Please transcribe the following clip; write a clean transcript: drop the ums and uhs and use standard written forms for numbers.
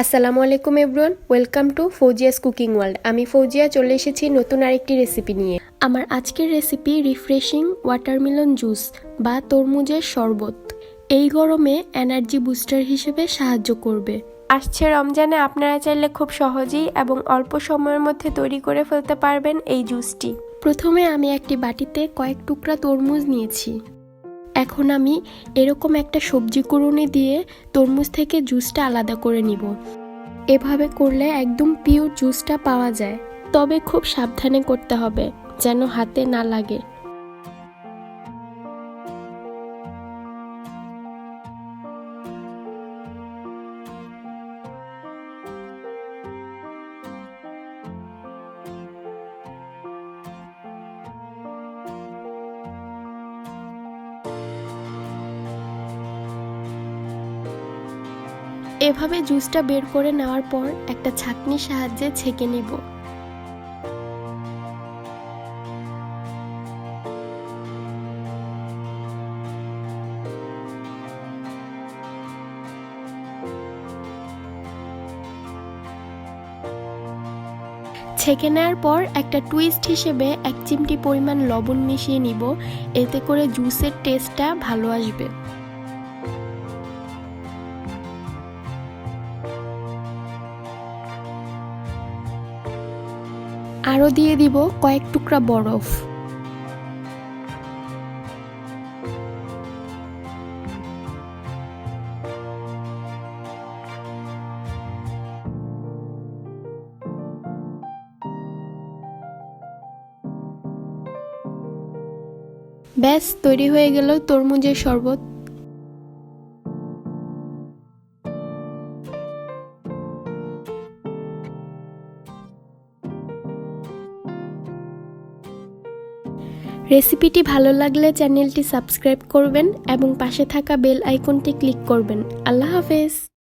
আসসালামু আলাইকুম everyone, welcome to Fauzia's cooking world. আমি ফৌজিয়া চলে এসেছি নতুন আরেকটি রেসিপি নিয়ে। আমার আজকের রেসিপি রিফ্রেশিং ওয়াটারমেলন জুস বা তরমুজের শরবত। এই গরমে এনার্জি বুস্টার হিসেবে সাহায্য করবে। আসছে রমজানে আপনারা চাইলে খুব সহজেই এবং অল্প সময়ের মধ্যে তৈরি করে ফেলতে পারবেন এই জুসটি। প্রথমে আমি একটি বাটিতে কয়েক টুকরা তরমুজ নিয়েছি। এখন আমি এরকম একটা সবজি কুড়ুনি দিয়ে তরমুজ থেকে জুসটা আলাদা করে নিব। এভাবে করলে একদম পিওর জুসটা পাওয়া যায়, তবে খুব সাবধানে করতে হবে যেন হাতে না লাগে। এভাবে জুসটা বের করে নেওয়ার পর একটা ছাঁকনির সাহায্যে ছেঁকে নিব। ছেঁকে নেওয়ার পর একটা টুইস্ট হিসেবে 1 চিমটি পরিমাণ লবণ মিশিয়ে নিব, এতে করে জুসের টেস্টটা ভালো আসবে। আরও দিয়ে দিব কয়েক টুকরা বরফ। ব্যাস, তৈরি হয়ে গেল তরমুজের শরবত। রেসিপিটি ভালো লাগলে চ্যানেলটি সাবস্ক্রাইব করবেন এবং পাশে থাকা বেল আইকনটি ক্লিক করবেন। আল্লাহ হাফেজ।